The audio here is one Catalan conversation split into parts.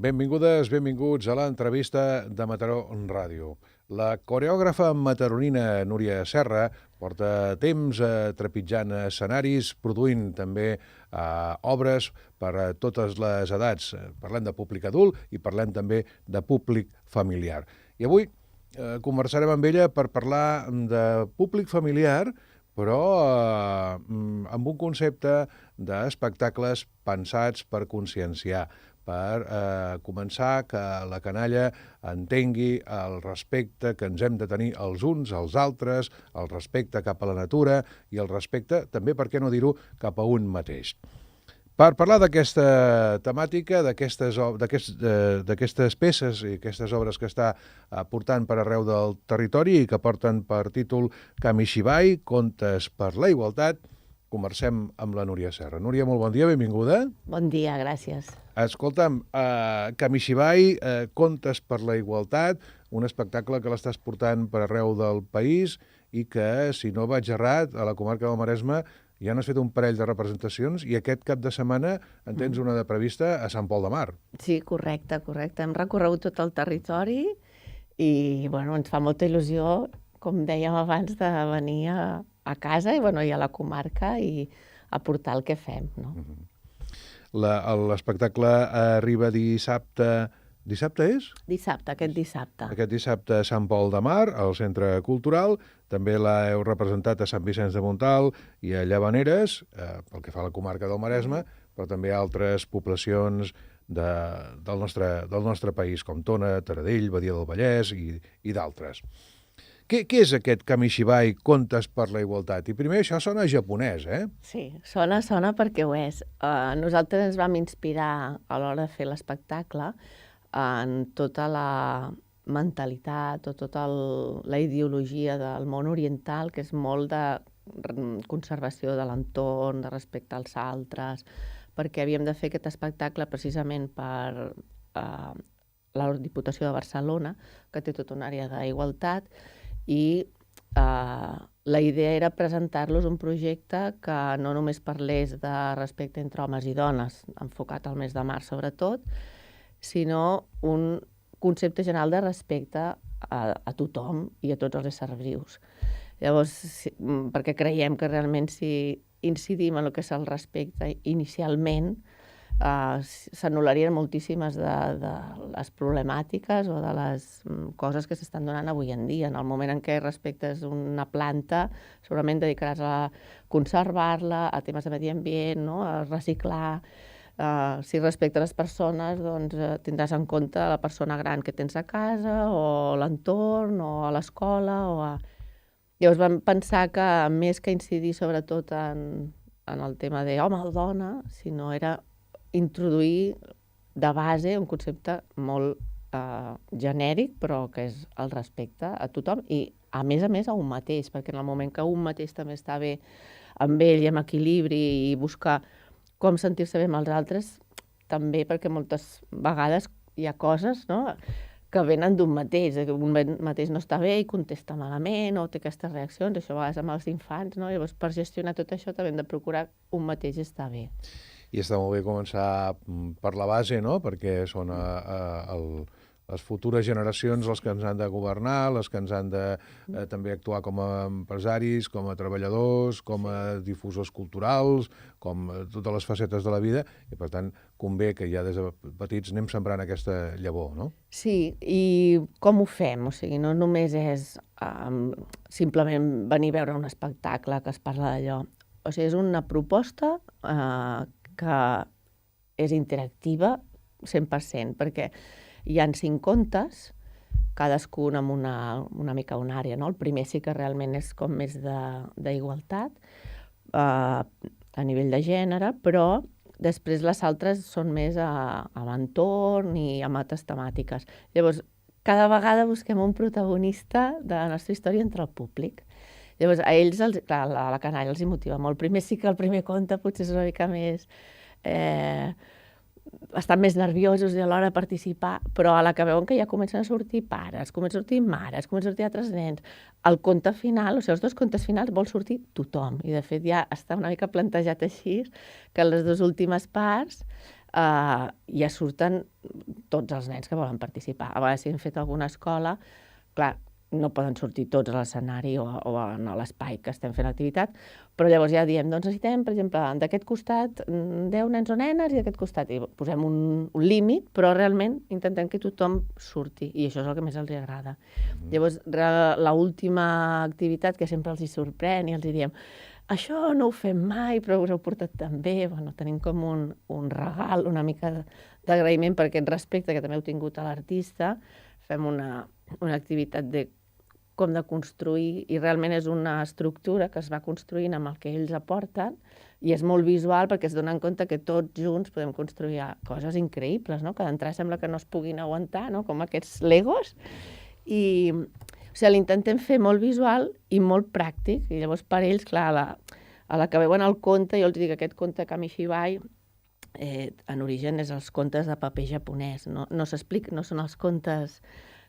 Benvingudes, benvinguts a l'entrevista de Mataró Ràdio. La coreògrafa mataronina Núria Serra porta temps trepitjant escenaris, produint també obres per a totes les edats. Parlem de públic adult i parlem també de públic familiar. I avui conversarem amb ella per parlar de públic familiar, però amb un concepte d'espectacles pensats per conscienciar, per començar que la canalla entengui el respecte que ens hem de tenir els uns als altres, el respecte cap a la natura i el respecte, també, per què no dir-ho, cap a un mateix. Per parlar d'aquesta temàtica, d'aquestes peces i aquestes obres que està portant per arreu del territori i que porten per títol Kamishibai, Contes per la Igualtat, conversem amb la Núria Serra. Núria, molt bon dia, benvinguda. Bon dia, gràcies. Escolta'm, Kamishibai, Contes per la Igualtat, un espectacle que l'estàs portant per arreu del país i que, si no vaig errat, a la comarca del Maresme ja n'has fet un parell de representacions i aquest cap de setmana en tens una de prevista a Sant Pol de Mar. Sí, correcte. Hem recorregut tot el territori i ens fa molta il·lusió, com dèiem abans, de venir a casa i a la comarca i aportar el que fem. No? L'espectacle arriba dissabte. Dissabte és? Dissabte, aquest dissabte. Aquest dissabte a Sant Pol de Mar, al Centre Cultural. També l'heu representat a Sant Vicenç de Montalt i a Llavaneres, pel que fa a la comarca del Maresme, però també a altres poblacions del nostre país, com Tona, Taradell, Badia del Vallès i d'altres. Què és aquest Kamishibai, Contes per la Igualtat? I primer, això sona japonès, eh? Sí, sona perquè ho és. Nosaltres ens vam inspirar a l'hora de fer l'espectacle en tota la mentalitat o tota la ideologia del món oriental, que és molt de conservació de l'entorn, de respecte als altres, perquè havíem de fer aquest espectacle precisament per la Diputació de Barcelona, que té tota una àrea d'igualtat, i la idea era presentar-los un projecte que no només parlés de respecte entre homes i dones, enfocat al mes de març sobretot, sinó un concepte general de respecte a tothom i a tots els éssers vius. Llavors, perquè creiem que realment si incidim en el que és el respecte inicialment, s'anul·larien moltíssimes de les problemàtiques o de les coses que s'estan donant avui en dia. En el moment en què respectes una planta, segurament dedicaràs a conservar-la, a temes de medi ambient, no? A reciclar. Si respectes les persones, doncs tindràs en compte la persona gran que tens a casa o l'entorn o a l'escola. Llavors vam pensar que més que incidir sobretot en el tema d'home o dona, sinó era introduir de base un concepte molt genèric, però que és el respecte a tothom i a més a un mateix, perquè en el moment que un mateix també està bé amb ell i amb equilibri i buscar com sentir-se bé amb els altres, també perquè moltes vegades hi ha coses, no?, que venen d'un mateix, que un mateix no està bé i contesta malament o té aquestes reaccions, això a vegades amb els infants, no? Llavors per gestionar tot això també hem de procurar un mateix estar bé. I està molt bé començar per la base, no?, perquè són les futures generacions les que ens han de governar, les que ens han de també actuar com a empresaris, com a treballadors, com a difusors culturals, com totes les facetes de la vida, i per tant convé que ja des de petits anem sembrant aquesta llavor, no? Sí, i com ho fem? O sigui, no només és simplement venir a veure un espectacle que es parla d'allò. O sigui, és una proposta que és interactiva 100%, perquè hi ha 5 contes, cadascun amb una mica una àrea, no? El primer sí que realment és com més d'igualtat a nivell de gènere, però després les altres són més a l'entorn i amb altres temàtiques. Llavors, cada vegada busquem un protagonista de la nostra història entre el públic. Llavors, a ells, clar, la canalla els hi motiva molt. Primer sí que el primer conte potser és una mica més estan més nerviosos i a l'hora de participar, però a la que veuen que ja comencen a sortir pares, comencen a sortir mares, comencen a sortir altres nens, el conte final, o sigui, els 2 contes finals vol sortir tothom, i de fet ja està una mica plantejat així, que les 2 últimes parts ja surten tots els nens que volen participar. A vegades si hem fet alguna escola, clar, no poden sortir tots a l'escenari o a l'espai que estem fent activitat, però llavors ja diem, doncs necessitem, per exemple, d'aquest costat 10 nens o nenes i d'aquest costat, i posem un límit, però realment intentem que tothom surti, i això és el que més els agrada. Llavors, l'última activitat que sempre els hi sorprèn i els hi diem, això no ho fem mai, però us heu portat tan bé, bueno, tenim com un regal, una mica d'agraïment per aquest respecte que també heu tingut a l'artista, fem una activitat com de construir, i realment és una estructura que es va construint amb el que ells aporten, i és molt visual perquè es donen compte que tots junts podem construir coses increïbles, no? Que d'entrada sembla que no es puguin aguantar, no? Com aquests legos, i o sigui, l'intentem fer molt visual i molt pràctic, i llavors per ells, clar, a la que veuen el conte, jo els dic que aquest conte Kamishibai en origen és els contes de paper japonès, no s'explica, no són els contes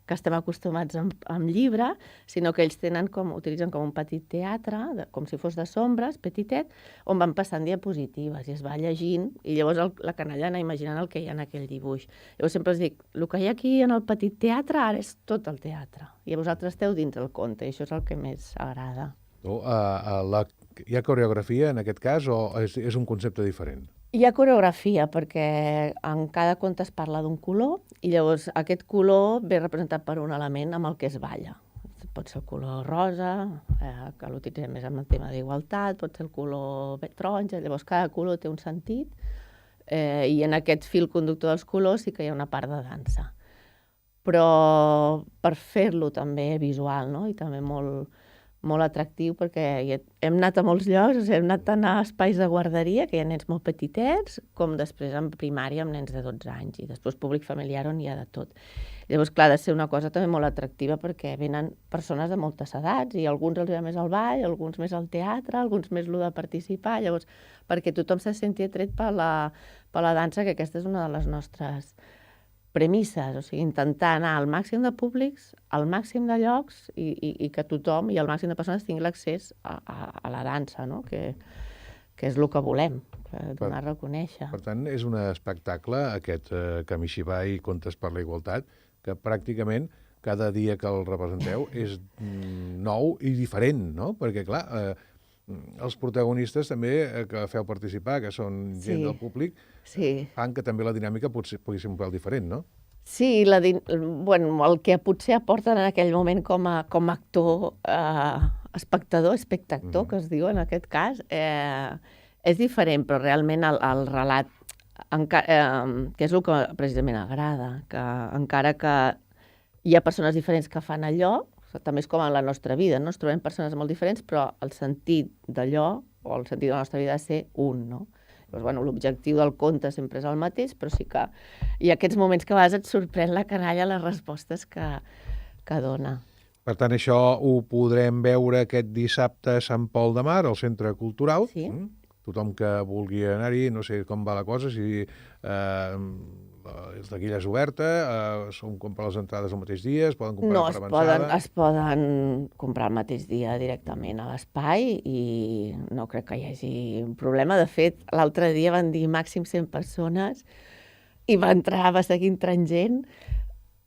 que estem acostumats amb llibre, sinó que ells utilitzen com un petit teatre, com si fos de sombres, petitet, on van passant diapositives i es va llegint, i llavors la canalla anar imaginant el que hi ha en aquell dibuix. Llavors sempre els dic, el que hi ha aquí en el petit teatre ara és tot el teatre, i vosaltres esteu dins del conte, i això és el que més agrada. Hi ha coreografia en aquest cas o és un concepte diferent? Hi ha coreografia, perquè en cada conte es parla d'un color, i llavors aquest color ve representat per un element amb el que es balla. Pot ser el color rosa, que l'utilitzem més amb el tema d'igualtat, pot ser el color taronja, llavors cada color té un sentit, i en aquest fil conductor dels colors sí que hi ha una part de dansa. Però per fer-lo també visual, no? I també molt atractiu, perquè hem anat a molts llocs, o sigui, hem anat tant a espais de guarderia, que hi ha nens molt petitets, com després en primària amb nens de 12 anys, i després públic familiar on hi ha de tot. Llavors, clar, ha de ser una cosa també molt atractiva, perquè venen persones de moltes edats, i alguns els va més al ball, alguns més al teatre, alguns més lo de participar, llavors, perquè tothom se senti atret per la dansa, que aquesta és una de les nostres premisses, o sigui, intentar anar al màxim de públics, al màxim de llocs, i que tothom i el màxim de persones tingui l'accés a la dansa, no? Que és el que volem, donar a reconèixer. Per tant, és un espectacle, aquest Kamishibai, Contes per la Igualtat, que pràcticament cada dia que el representeu és nou i diferent, no? Perquè, clar, els protagonistes també que feu participar, que són gent del públic, fan que també la dinàmica pugui ser un pèl diferent, no? Sí, el que potser aporten en aquell moment com a actor, espectactor, que es diu en aquest cas, és diferent, però realment el relat, que és el que precisament agrada, que encara que hi ha persones diferents que fan allò, també és com en la nostra vida, no? Ens trobem persones molt diferents, però el sentit d'allò, o el sentit de la nostra vida, ha de ser un, no? Llavors, l'objectiu del conte sempre és el mateix, però sí que hi ha aquests moments que a vegades et sorprèn la canalla les respostes que dona. Per tant, això ho podrem veure aquest dissabte a Sant Pol de Mar, al Centre Cultural. Sí. Tothom que vulgui anar-hi, no sé com va la cosa, si és taquilla oberta, són comprar les entrades el mateix dia, es poden comprar per avançada? No, es poden comprar el mateix dia directament a l'espai i no crec que hi hagi un problema. De fet, l'altre dia van dir màxim 100 persones i va seguir entrant gent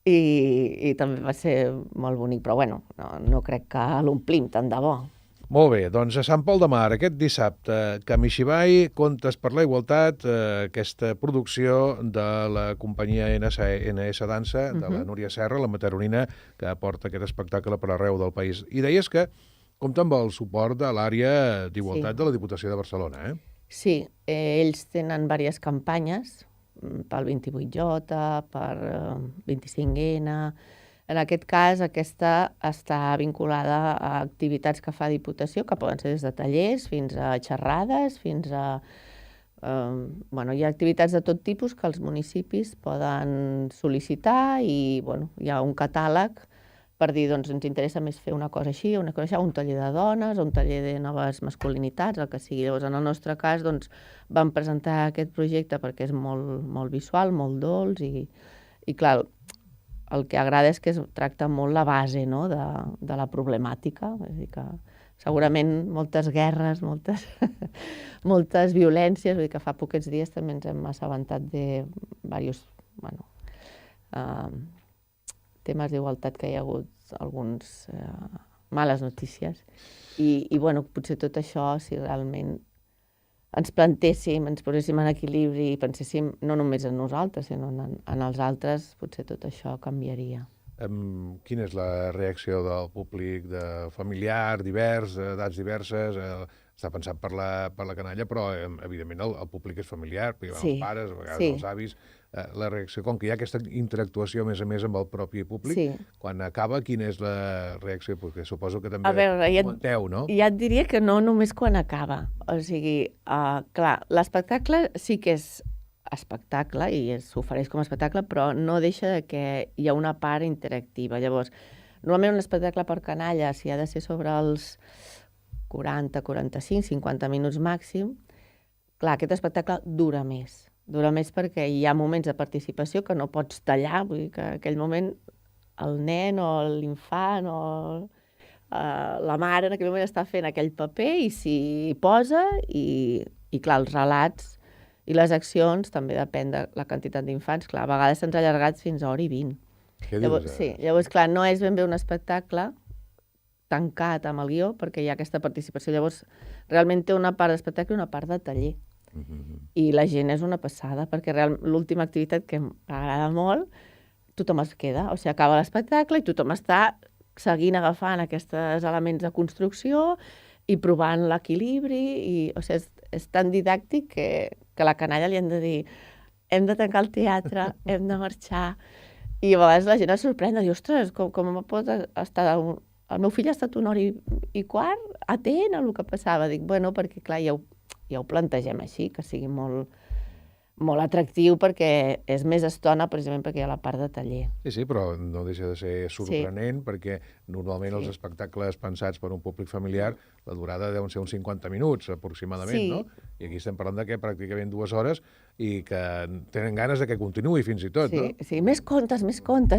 i també va ser molt bonic, però bueno, no crec que l'omplim tant de bo. Molt bé, doncs a Sant Pol de Mar, aquest dissabte, Kamishibai, Contes per la Igualtat, aquesta producció de la companyia NS Dansa, de la Núria Serra, la mataronina, que aporta aquest espectacle per arreu del país. I deies que compta amb el suport de l'àrea d'Igualtat de la Diputació de Barcelona, eh? Sí, ells tenen diverses campanyes, pel 28J, per 25N. En aquest cas, aquesta està vinculada a activitats que fa Diputació, que poden ser des de tallers fins a xerrades, fins a... hi ha activitats de tot tipus que els municipis poden sol·licitar i hi ha un catàleg per dir, doncs, ens interessa més fer una cosa així, una cosa així, un taller de dones, un taller de noves masculinitats, el que sigui. Llavors, en el nostre cas, doncs, vam presentar aquest projecte perquè és molt visual, molt dolç i clar, el que agrada és que es tracta molt la base, no?, de la problemàtica, és a dir, que segurament moltes guerres, moltes violències, vull dir que fa poquets dies també ens hem assabentat de diversos, temes d'igualtat que hi ha hagut alguns males notícies. I potser tot això, si realment ens plantéssim, ens poséssim en equilibri i penséssim no només en nosaltres, sinó en els altres, potser tot això canviaria. Quina és la reacció del públic, de familiar, divers, edats diverses? Està pensat per la canalla, però evidentment el públic és familiar, perquè van els pares, a vegades els avis. La reacció, com que hi ha aquesta interactuació a més amb el propi públic, quan acaba, quina és la reacció? Perquè suposo que també comenteu, no? Ja et diria que no només quan acaba. O sigui, clar, l'espectacle sí que és espectacle i s'ofereix com a espectacle, però no deixa de que hi ha una part interactiva. Llavors, normalment un espectacle per canalla, si ha de ser sobre els 40, 45, 50 minuts màxim, clar, aquest espectacle dura més. Dura més perquè hi ha moments de participació que no pots tallar, vull dir que en aquell moment el nen o l'infant o la mare en aquell moment està fent aquell paper i s'hi posa i clar, els relats i les accions també depèn de la quantitat d'infants. Clar, a vegades se'ns ha allargat fins a 1h20. Llavors, clar, no és ben bé un espectacle tancat amb el guió perquè hi ha aquesta participació. Llavors, realment té una part d'espectacle i una part de taller. I la gent és una passada, perquè l'última activitat que m'agrada molt, tothom es queda, o sigui, acaba l'espectacle i tothom està seguint agafant aquests elements de construcció i provant l'equilibri, o sigui, és tan didàctic que a la canalla li han de dir hem de tancar el teatre, hem de marxar, i a vegades la gent es sorprèn de dir, ostres, com pot estar... El meu fill ha estat 1h15 atent a el que passava. Dic, bueno, perquè clar, ja ho plantegem així, que sigui molt atractiu perquè és més estona precisament perquè hi ha la part de taller. Sí, però no deixa de ser sorprenent perquè normalment els espectacles pensats per un públic familiar, la durada deuen ser uns 50 minuts aproximadament, no? I aquí estem parlant de que pràcticament 2 hores i que tenen ganes de que continuï fins i tot, no? Sí, més contes.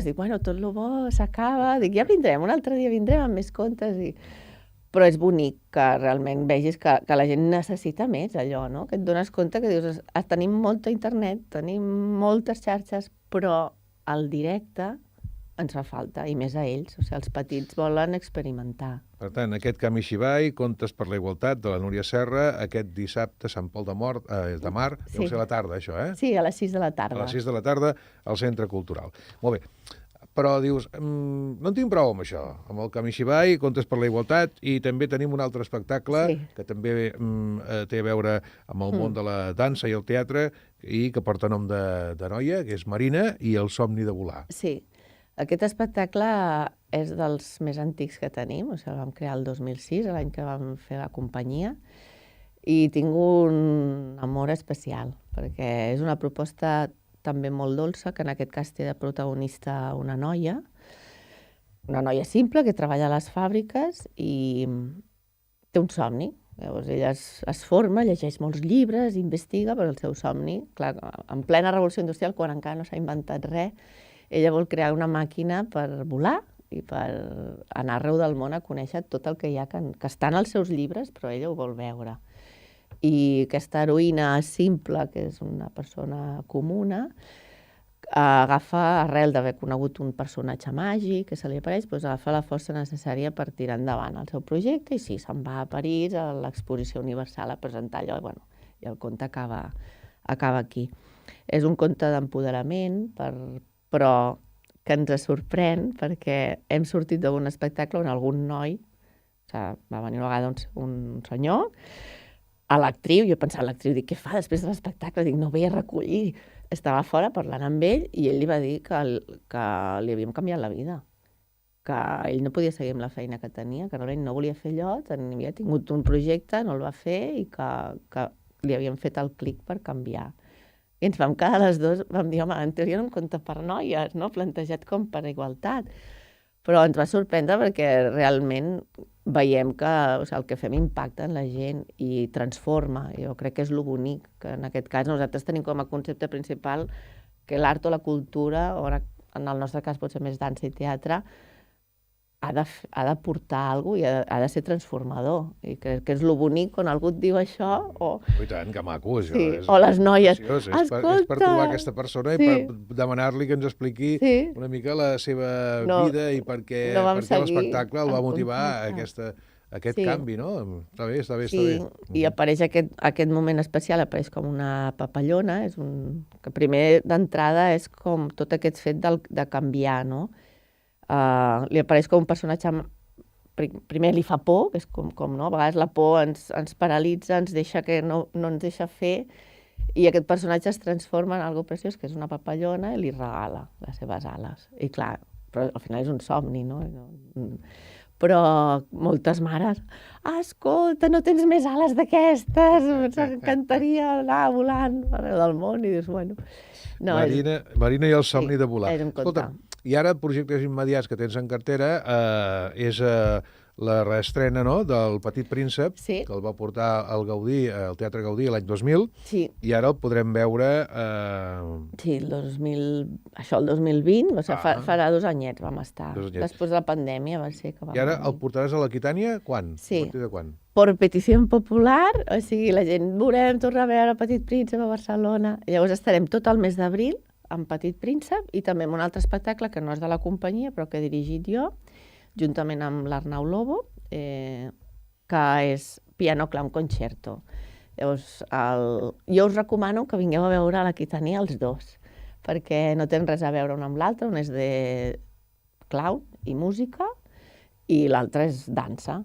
Dic, bueno, tot lo bo s'acaba. Dic, ja vindrem, un altre dia vindrem amb més contes però és bonic que realment vegis que la gent necessita més allò, no? Que et dones compte que dius, tenim molta internet, tenim moltes xarxes, però el directe ens fa falta, i més a ells. O sigui, els petits volen experimentar. Per tant, aquest Kamishibai, Contes per la Igualtat, de la Núria Serra, aquest dissabte, Sant Pol de Mar, deu ser a la tarda, això, eh? Sí, a les 6 de la tarda. A les 6 de la tarda, al Centre Cultural. Molt bé. Però dius, no en tinc prou amb això, amb el Kamishibai, Contes per la Igualtat, i també tenim un altre espectacle que també té a veure amb el món de la dansa i el teatre i que porta nom de noia, que és Marina, i El somni de volar. Sí, aquest espectacle és dels més antics que tenim, o sigui, el vam crear el 2006, l'any que vam fer la companyia, i tinc un amor especial, perquè és una proposta també molt dolça, que en aquest cas té de protagonista una noia simple que treballa a les fàbriques i té un somni. Llavors ella es forma, llegeix molts llibres, investiga, però el seu somni, clar, en plena revolució industrial, quan encara no s'ha inventat res, ella vol crear una màquina per volar i per anar arreu del món a conèixer tot el que hi ha, que està en els seus llibres, però ella ho vol veure. I aquesta heroïna simple, que és una persona comuna, agafa, arrel d'haver conegut un personatge màgic que se li apareix, doncs agafa la força necessària per tirar endavant el seu projecte i sí, se'n va a París a l'Exposició Universal a presentar allò i el conte acaba aquí. És un conte d'empoderament, però que ens sorprèn perquè hem sortit d'un espectacle on algun noi, va venir una vegada un senyor, a l'actriu, jo pensava l'actriu, dic, què fa després de l'espectacle? Dic, no ve a recollir. Estava fora parlant amb ell i ell li va dir que li havíem canviat la vida, que ell no podia seguir amb la feina que tenia, que realment no volia fer allò, havia tingut un projecte, no el va fer i que li havíem fet el clic per canviar. I ens vam quedar les dues, vam dir, home, en teoria era un conte per noies, no? Plantejat com per igualtat. Però ens va sorprendre perquè realment veiem que el que fem impacta en la gent i transforma. Jo crec que és lo bonic, que en aquest cas nosaltres tenim com a concepte principal que l'art o la cultura, o en el nostre cas pot ser més dansa i teatre, ha de portar alguna cosa i ha de ser transformador. I crec que és lo bonic quan algú et diu això, o... I tant, que maco, això. Sí, o les noies. Preciós. Escolta... És per trobar aquesta persona i per demanar-li que ens expliqui una mica la seva vida i per què l'espectacle el va motivar a aquest canvi, no? Està bé, està bé. Sí, i apareix aquest moment especial, apareix com una papallona, que primer d'entrada és com tot aquest fet de canviar, no? Li apareix com un personatge, primer li fa por, que és com no? A vegades la por ens paralitza, ens deixa que no ens deixa fer, i aquest personatge es transforma en algo preciós, que és una papallona, i li regala les seves ales. I clar, però al final és un somni, no? Però moltes mares, escolta, no tens més ales d'aquestes, ens encantaria anar volant arreu del món, i dius, bueno... Marina i el somni de volar. És un conte. I ara, projectes immediats que tens en cartera, és la reestrena, no?, del Petit Príncep, que el va portar al Gaudí, al Teatre Gaudí l'any 2000, i ara el podrem veure... Sí, el 2020, o sigui, farà 2 anyets vam estar. Després de la pandèmia va ser que vam... I ara el portaràs a l'Aquitània quan? Sí. A partir de quan? Per petició popular, o sigui, la gent volem tornar a veure el Petit Príncep a Barcelona. Llavors estarem tot el mes d'abril amb Petit Príncep i també amb un altre espectacle que no és de la companyia però que he dirigit jo, juntament amb l'Arnau Lobo, que és Piano Clown Concerto. Llavors, jo us recomano que vingueu a veure a l'Aquitània els dos, perquè no tenen res a veure un amb l'altre, un és de clown i música i l'altre és dansa.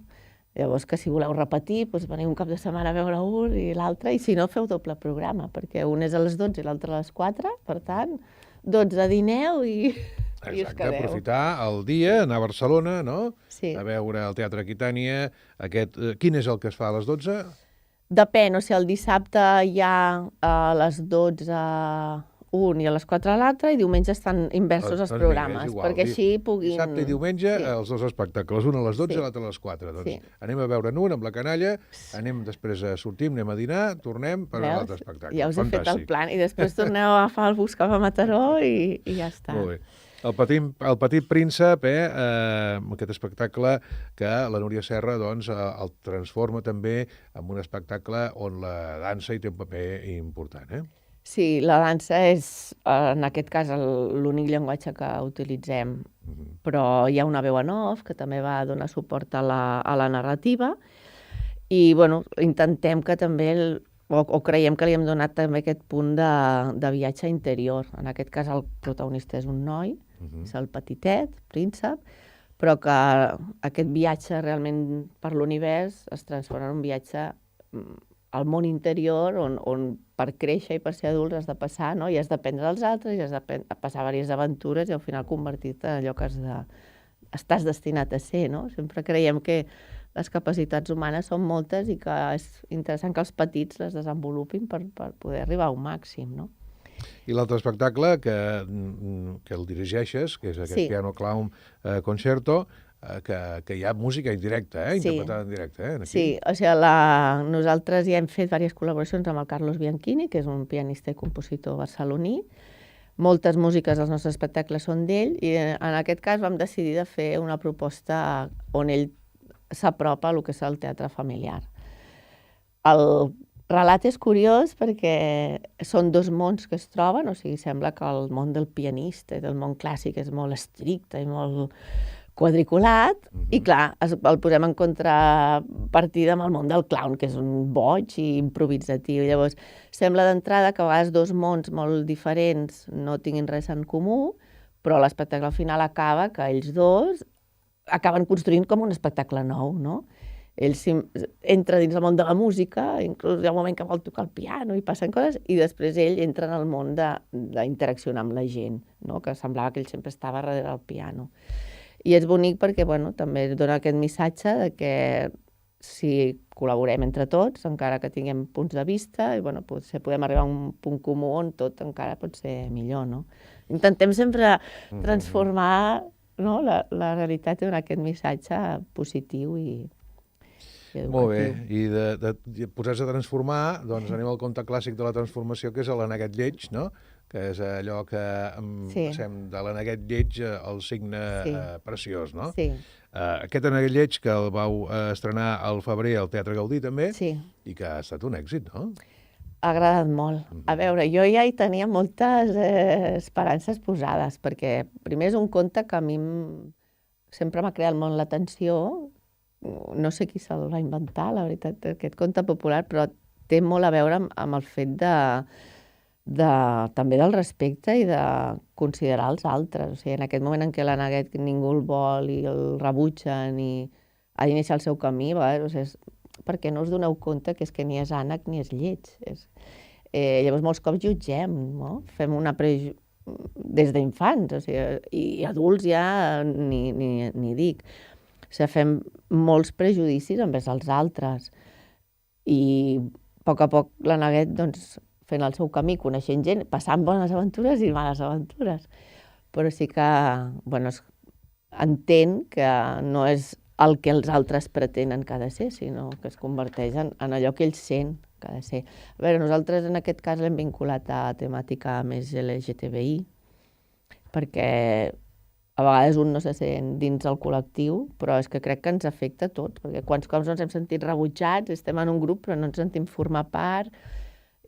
Llavors, que si voleu repetir, doncs veniu un cap de setmana a veure un i l'altre, i si no, feu doble programa, perquè un és a les 12 i l'altre a les 4, per tant, 12 dineu i us quedeu. Exacte, aprofitar el dia, anar a Barcelona, no? Sí. A veure el Teatre Aquitània. Quin és el que es fa a les 12? Depèn, o sigui, el dissabte hi ha a les 12 un i a les 4 l'altre, i diumenge estan inversos els programes, perquè així puguin... Dissabte i diumenge, els dos espectacles, un a les 12 i l'altre a les 4. Doncs anem a veure'n un amb la canalla, després sortim, anem a dinar, tornem per a l'altre espectacle. Ja us he fet el plan, i després torneu a agafar el bus cap a Mataró i ja està. Molt bé. El Petit Príncep, aquest espectacle que la Núria Serra el transforma també en un espectacle on la dansa hi té un paper important, Sí, la dansa és, en aquest cas, l'únic llenguatge que utilitzem, però hi ha una veu en off que també va donar suport a la narrativa, i bueno, intentem que també, o creiem que li hem donat també aquest punt de viatge interior. En aquest cas el protagonista és un noi, és el petitet, príncep, però que aquest viatge realment per l'univers es transforma en un viatge al món interior, on per créixer i per ser adults has de passar, no? I has d'aprendre als altres, i has de passar diverses aventures i al final convertir-te en allò que estàs destinat a ser, no? Sempre creiem que les capacitats humanes són moltes i que és interessant que els petits les desenvolupin per poder arribar a un màxim, no? I l'altre espectacle que el dirigeixes, que és aquest Piano Clown Concerto, que hi ha música en directe, interpretada en directe. Sí, o sigui, nosaltres ja hem fet diverses col·laboracions amb el Carlos Bianchini, que és un pianista i compositor barceloní. Moltes músiques dels nostres espectacles són d'ell, i en aquest cas vam decidir de fer una proposta on ell s'apropa al que és el teatre familiar. El relat és curiós perquè són dos mons que es troben, o sigui, sembla que el món del pianista i del món clàssic és molt estricte i molt quadriculat, i clar, el posem en contrapartida amb el món del clown, que és un boig i improvisatiu. Llavors, sembla d'entrada que a vegades dos mons molt diferents no tinguin res en comú, però l'espectacle al final acaba que ells dos acaben construint com un espectacle nou, no? Ell entra dins el món de la música, inclús hi ha un moment que vol tocar el piano i passen coses, i després ell entra en el món d'interaccionar amb la gent, no? Que semblava que ell sempre estava darrere del piano. I és bonic perquè també dona aquest missatge de que si col·laborem entre tots, encara que tinguem punts de vista, i potser podem arribar a un punt comú on tot encara pot ser millor, no? Intentem sempre transformar la realitat i donar aquest missatge positiu i educatiu. Molt bé, i de posar-se a transformar, doncs anem al conte clàssic de la transformació, que és l'Aneguet Lleig, no? que és allò que Sí, de l'Aneguet Lleig el signe sí, preciós, no? sí, Aquest Aneguet Lleig que el vau estrenar al febrer al Teatre Gaudí també, sí. i que ha estat un èxit, no? Ha agradat molt. A veure, jo ja hi tenia moltes esperances posades, perquè primer és un conte que a mi sempre m'ha creat molt l'atenció. No sé qui se'l va inventar, la veritat, aquest conte popular, però té molt a veure amb el fet també del respecte i de considerar els altres. O sigui, en aquest moment en què l'Aneguet ningú el vol i el rebutgen i ha d'iniciar el seu camí, a vegades, o sigui, perquè no us doneu compte que és que ni és ànec ni és lleig. Llavors molts cops jutgem, no? Fem una des d'infants, o sigui, i adults ja ni dic. O sigui, fem molts prejudicis envers els altres i a poc l'Aneguet, doncs, fent el seu camí, coneixent gent, passant bones aventures i males aventures. Però sí que, bueno, entén que no és el que els altres pretenen que ha de ser, sinó que es converteix en allò que ell sent que ha de ser. A veure, nosaltres en aquest cas l'hem vinculat a temàtica més LGTBI, perquè a vegades un no se sent dins el col·lectiu, però és que crec que ens afecta a tots, perquè quants cops ens hem sentit rebutjats, estem en un grup però no ens sentim formar part,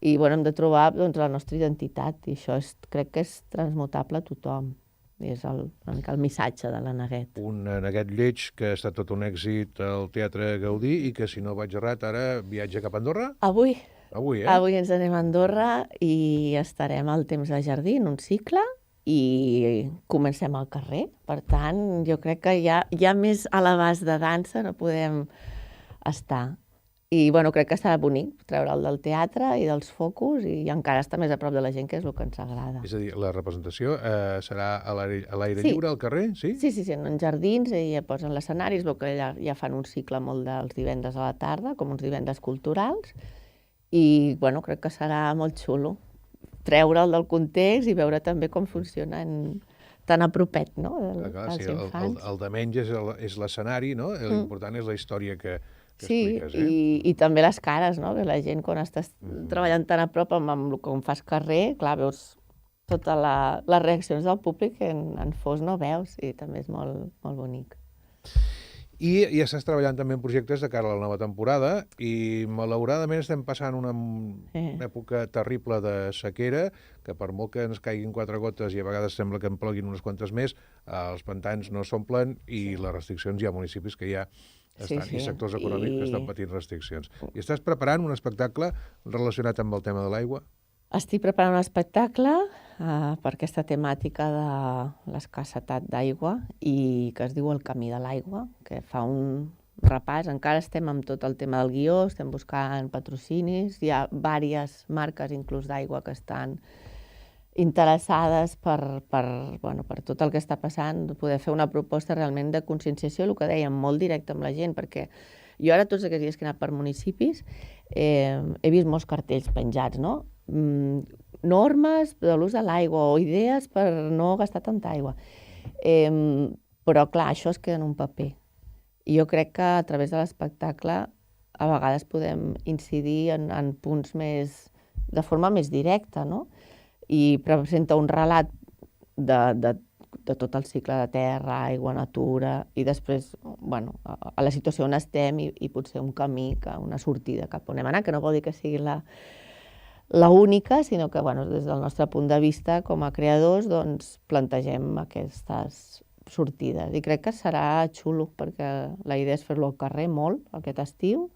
i bueno, hem de trobar doncs, la nostra identitat, i això crec que és transmutable a tothom. I és una mica el missatge de l'Aneguet. Un Aneguet Lleig que ha estat tot un èxit al Teatre Gaudí i que, si no vaig errat, ara viatja cap a Andorra? Avui Avui, ens anem a Andorra i estarem al Temps de Jardí en un cicle i comencem al carrer. Per tant, jo crec que ja més a l'abast de dansa no podem estar. I bueno, crec que serà bonic treure'l del teatre i dels focus i encara estar més a prop de la gent, que és el que ens agrada. És a dir, la representació serà a l'aire Sí. lliure, al carrer, sí? Sí, en jardins, i ja posen l'escenari, es veu que ja fan un cicle molt dels divendres a la tarda, com uns divendres culturals, i bueno, crec que serà molt xulo treure'l del context i veure també com funcionen tan a propet, no?, Clar, dels sí, infants. el de menys és l'escenari, no? L'important és la història que Sí, expliques, i també les cares, no?, que la gent quan estàs treballant tan a prop amb com fas carrer, clar, veus totes les reaccions del públic que en fos no veus, i també és molt, molt bonic. I ja estàs treballant també en projectes de cara a la nova temporada i malauradament estem passant una època terrible de sequera, que per molt que ens caiguin 4 gotes i a vegades sembla que en ploguin unes quantes més, els pantans no s'omplen i les restriccions, hi ha municipis que ja estan, i sectors econòmics que estan patint restriccions. I estàs preparant un espectacle relacionat amb el tema de l'aigua? Estic preparant un espectacle per aquesta temàtica de l'escassetat d'aigua i que es diu El camí de l'aigua, que fa un repàs. Encara estem amb tot el tema del guió, estem buscant patrocinis, hi ha diverses marques inclús d'aigua que estan interessades per tot el que està passant, poder fer una proposta realment de conscienciació, el que dèiem, molt directe amb la gent, perquè jo ara tots aquests dies que he anat per municipis he vist molts cartells penjats, no? Normes de l'ús de l'aigua o idees per no gastar tanta aigua. Però clar, això es queda en un paper. I jo crec que a través de l'espectacle a vegades podem incidir en punts de forma més directa, no? I presenta un relat de tot el cicle de terra, aigua, natura, i després, bueno, a la situació on estem i potser un camí, una sortida cap on hem anat, que no vol dir que sigui la única, sinó que, bueno, des del nostre punt de vista com a creadors, doncs, plantegem aquestes sortides. I crec que serà xulo, perquè la idea és fer-lo al carrer molt, aquest estiu.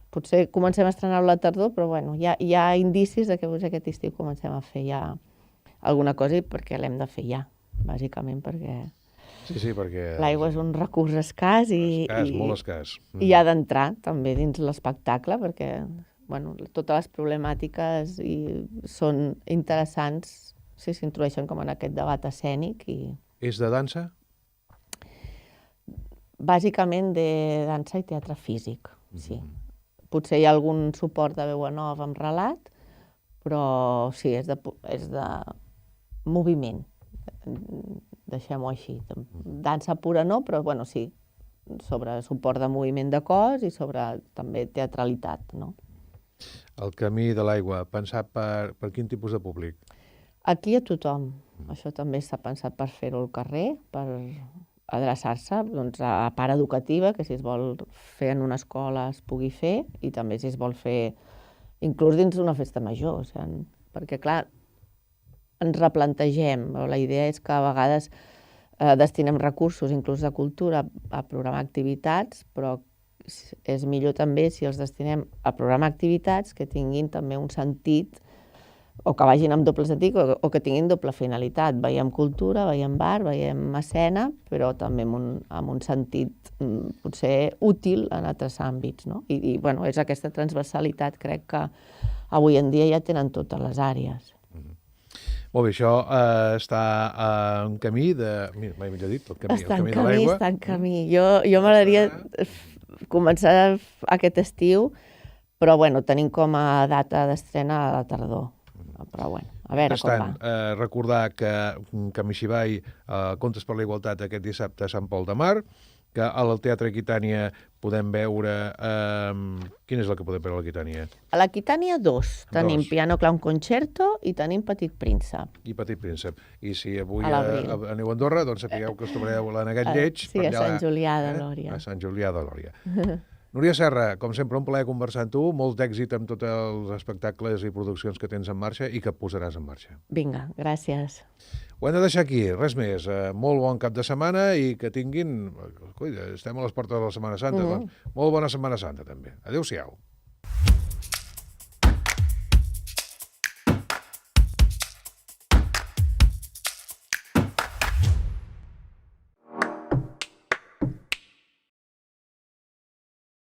Potser comencem a estrenar-ho a la tardor, però bueno, hi ha indicis de que aquest estiu comencem a fer ja alguna cosa, i perquè l'hem de fer ja, bàsicament perquè Sí, perquè l'aigua és un recurs escàs molt escàs. I ha d'entrar també dins l'espectacle, perquè bueno, totes les problemàtiques són interessants si s'introdueixen com en aquest debat escènic. És de dansa? Bàsicament de dansa i teatre físic, sí. Potser hi ha algun suport de veu en off amb relat, però sí, és de moviment, deixem-ho així. Dansa pura no, però bueno, sí, sobre suport de moviment de cos i sobre també teatralitat, no? El camí de l'aigua, pensat per quin tipus de públic? Aquí a tothom. Això també s'ha pensat per fer-ho al carrer, per adreçar-se doncs, a part educativa, que si es vol fer en una escola es pugui fer, i també si es vol fer inclús dins d'una festa major. O sigui, perquè, clar, ens replantegem. La idea és que a vegades destinem recursos, inclús de cultura, a programar activitats, però és millor també si els destinem a programar activitats que tinguin també un sentit, o que vagin amb doble sentit, o que tinguin doble finalitat. Veiem cultura, veiem bar, veiem escena, però també amb un sentit potser útil en altres àmbits, no? I bueno, és aquesta transversalitat, crec que avui en dia ja tenen totes les àrees. Molt bé, això està en camí de... Mira, mai millor dit, el camí de l'aigua. Està en camí. Jo m'agradaria començar aquest estiu, però bueno, tenim com a data d'estrena a la tardor. Però bueno, a veure com va. Recordar que Camí Xivall, Contes per la Igualtat, aquest dissabte a Sant Pol de Mar, que al Teatre Aquitània podem veure... Quina és la que podem veure a l'Aquitània? A l'Aquitània 2. Tenim Piano Clown Concerto i tenim Petit Príncep. I Petit Príncep. I si avui aneu a Andorra, doncs sapigueu que us trobareu a l'Anegat Lleig. Sí, a Sant Julià de Lòria. A Sant Julià de Lòria. Núria Serra, com sempre, un plaer conversar amb tu. Molt d'èxit amb tots els espectacles i produccions que tens en marxa i que posaràs en marxa. Vinga, gràcies. Ho hem de deixar aquí, res més. Molt bon cap de setmana i que tinguin... Estem a les portes de la Setmana Santa, doncs molt bona Setmana Santa, també. Adéu-siau.